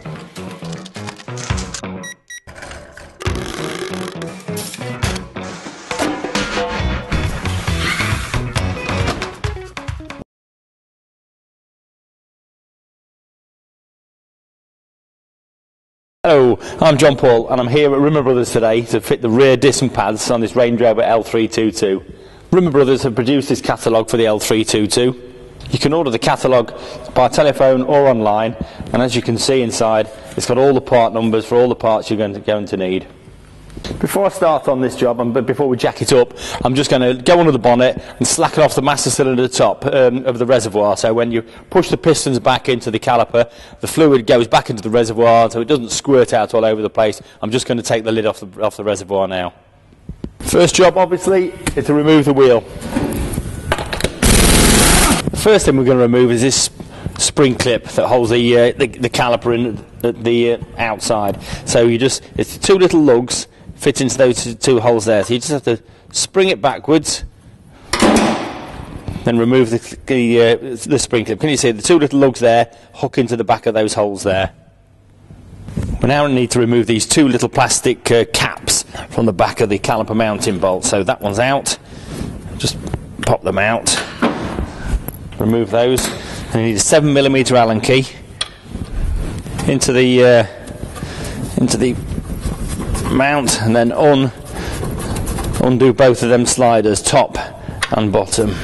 Hello, I'm John Paul and I'm here at Rimmer Brothers today to fit the rear disc and pads on this Range Rover L322. Rimmer Brothers have produced this catalogue for the L322. You can order the catalogue by telephone or online, and as you can see inside, it's got all the part numbers for all the parts you're going to need. Before I start on this job, and before we jack it up, I'm just going to go under the bonnet and slacken off the master cylinder top of the reservoir. So when you push the pistons back into the caliper, the fluid goes back into the reservoir so it doesn't squirt out all over the place. I'm just going to take the lid off the reservoir now. First job, obviously, is to remove the wheel. The first thing we're going to remove is this spring clip that holds the caliper in the outside. So it's two little lugs fit into those two holes there. So you just have to spring it backwards, then remove the spring clip. Can you see the two little lugs there hook into the back of those holes there? We now need to remove these two little plastic caps from the back of the caliper mounting bolt. So that one's out. Just pop them out. Remove those. And you need a 7mm Allen key into the mount, and then undo both of them sliders, top and bottom.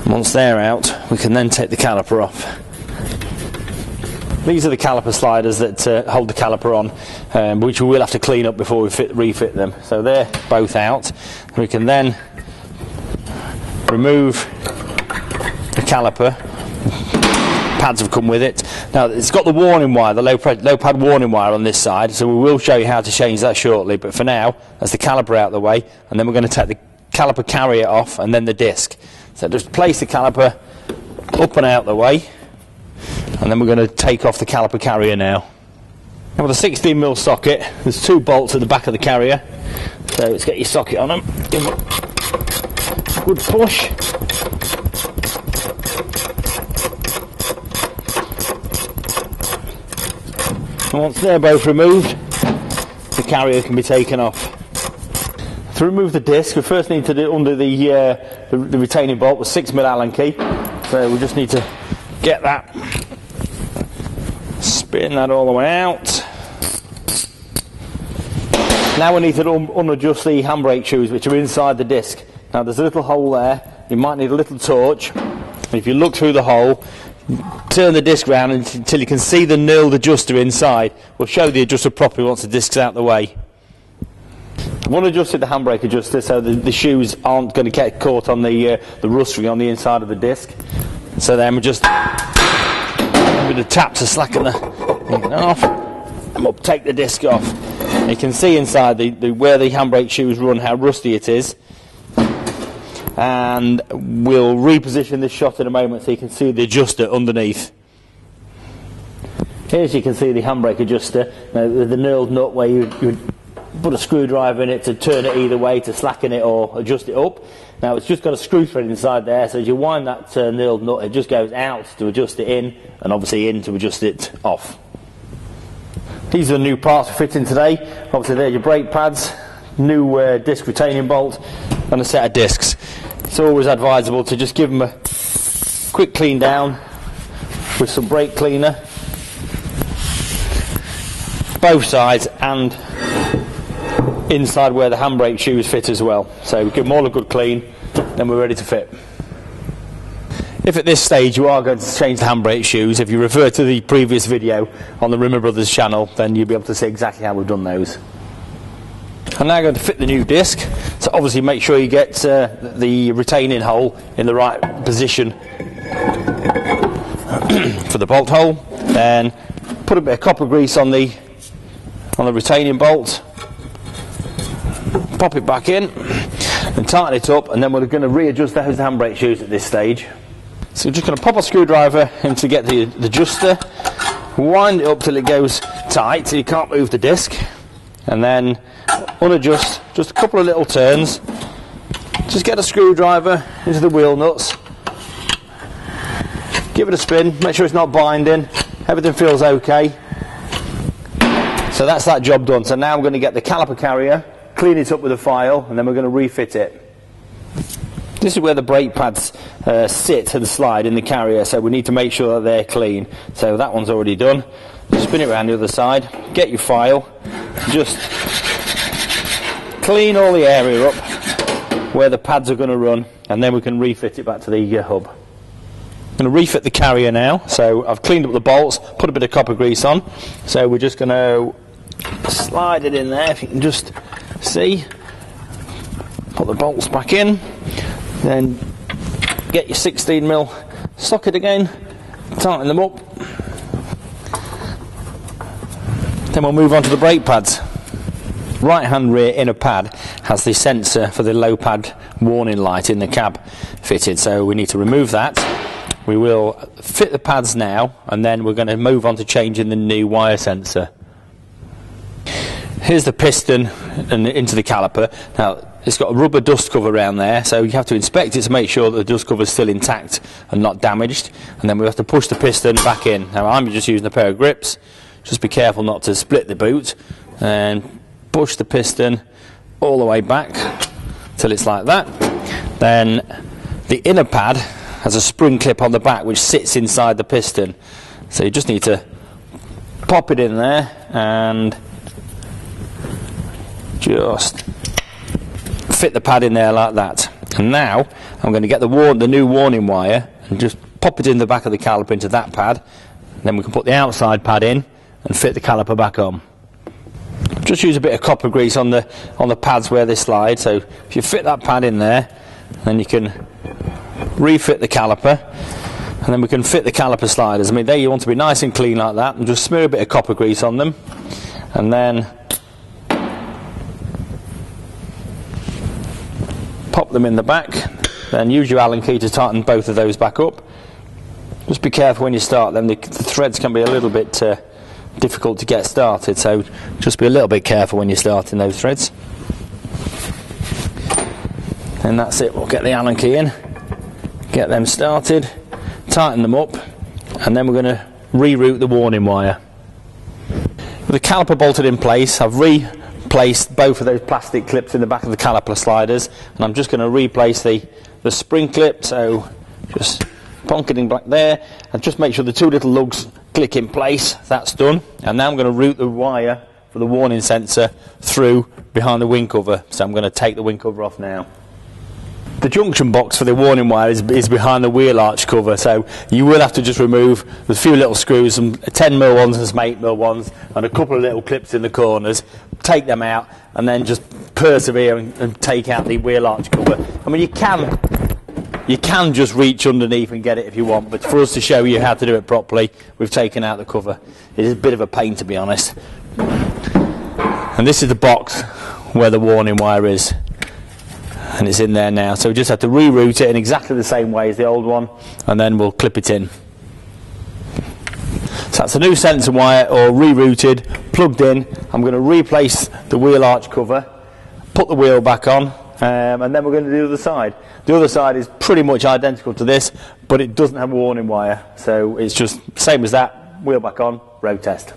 Once they're out, we can then take the caliper off. These are the caliper sliders that hold the caliper on, which we will have to clean up before we refit them. So they're both out. We can then remove the caliper. Pads have come with it. Now it's got the warning wire, the low pad warning wire on this side, so we will show you how to change that shortly, but for now that's the caliper out of the way, and then we're going to take the caliper carrier off and then the disc. So just place the caliper up and out the way, and then we're going to take off the caliper carrier now. Now with a 16mm socket, there's two bolts at the back of the carrier, so let's get your socket on them. Give them a good push. And once they're both removed, the carrier can be taken off. To remove the disc, we first need to undo the retaining bolt with 6mm Allen key. So we just need to get that, spin that all the way out. Now we need to unadjust the handbrake shoes, which are inside the disc. Now there's a little hole there. You might need a little torch. If you look through the hole, turn the disc round until you can see the knurled adjuster inside. We'll show the adjuster properly once the disc's out of the way. I've unadjusted the handbrake adjuster so the shoes aren't going to get caught on the rust ring on the inside of the disc. So then we just with a tap to slacken the off, and we'll take the disc off. And you can see inside where the handbrake shoes run how rusty it is. And we'll reposition this shot in a moment so you can see the adjuster underneath. Here you can see the handbrake adjuster, with the knurled nut where you would put a screwdriver in it to turn it either way, to slacken it or adjust it up. Now it's just got a screw thread inside there, so as you wind that knurled nut, it just goes out to adjust it in, and obviously in to adjust it off. These are the new parts we're fitting today. Obviously there's your brake pads, new disc retaining bolt, and a set of discs. It's always advisable to just give them a quick clean down with some brake cleaner, both sides and inside where the handbrake shoes fit as well. So we give them all a good clean, then we're ready to fit. If at this stage you are going to change the handbrake shoes, if you refer to the previous video on the Rimmer Brothers channel, then you'll be able to see exactly how we've done those. I'm now going to fit the new disc, so obviously make sure you get the retaining hole in the right position for the bolt hole. Then put a bit of copper grease on the retaining bolt, pop it back in and tighten it up, and then we're going to readjust those handbrake shoes at this stage. So we're just going to pop a screwdriver in to get the adjuster, wind it up till it goes tight so you can't move the disc, and then unadjust just a couple of little turns. Just get a screwdriver into the wheel nuts, give it a spin, make sure it's not binding, Everything feels okay. So that's that job done. So now I'm going to get the caliper carrier, clean it up with a file, and then we're going to refit it. This is where the brake pads sit and slide in the carrier, so we need to make sure that they're clean. So that one's already done. Spin it around the other side, get your file, just clean all the area up where the pads are going to run, and then we can refit it back to the hub. I'm going to refit the carrier now. So I've cleaned up the bolts, put a bit of copper grease on. So we're just going to slide it in there, if you can just see. Put the bolts back in, then get your 16mm socket again, tighten them up. Then we'll move on to the brake pads. Right hand rear inner pad has the sensor for the low pad warning light in the cab fitted, so we need to remove that. We will fit the pads now, and then we're going to move on to changing the new wire sensor. Here's the piston and into the caliper. Now it's got a rubber dust cover around there, so you have to inspect it to make sure that the dust cover is still intact and not damaged, and then we have to push the piston back in. Now I'm just using a pair of grips. Just be careful not to split the boot, and push the piston all the way back till it's like that. Then the inner pad has a spring clip on the back which sits inside the piston, so you just need to pop it in there and just fit the pad in there like that. And now I'm going to get the new warning wire and just pop it in the back of the caliper into that pad. Then we can put the outside pad in and fit the caliper back on. Just use a bit of copper grease on the pads where they slide. So if you fit that pad in there, then you can refit the caliper, and then we can fit the caliper sliders. I mean, there you want to be nice and clean like that, and just smear a bit of copper grease on them, and then pop them in the back. Then use your Allen key to tighten both of those back up. Just be careful when you start them. The threads can be a little bit difficult to get started, so just be a little bit careful when you're starting those threads. And that's it. We'll get the Allen key in, get them started, tighten them up, and then we're going to reroute the warning wire. With the caliper bolted in place, I've replaced both of those plastic clips in the back of the caliper sliders, and I'm just going to replace the spring clip. So just plonk it in back there, and just make sure the two little lugs click in place. That's done. And now I'm going to route the wire for the warning sensor through behind the wing cover. So I'm going to take the wing cover off now. The junction box for the warning wire is behind the wheel arch cover, so you will have to just remove a few little screws, some 10mm ones and some 8mm ones, and a couple of little clips in the corners. Take them out, and then just persevere and take out the wheel arch cover. I mean, you can just reach underneath and get it if you want, but for us to show you how to do it properly, we've taken out the cover. It is a bit of a pain, to be honest. And this is the box where the warning wire is, and it's in there now. So we just have to reroute it in exactly the same way as the old one, and then we'll clip it in. So that's a new sensor wire, all rerouted, plugged in. I'm going to replace the wheel arch cover, put the wheel back on, and then we're going to do the other side. The other side is pretty much identical to this, but it doesn't have a warning wire, so it's just same as that. Wheel back on, road test.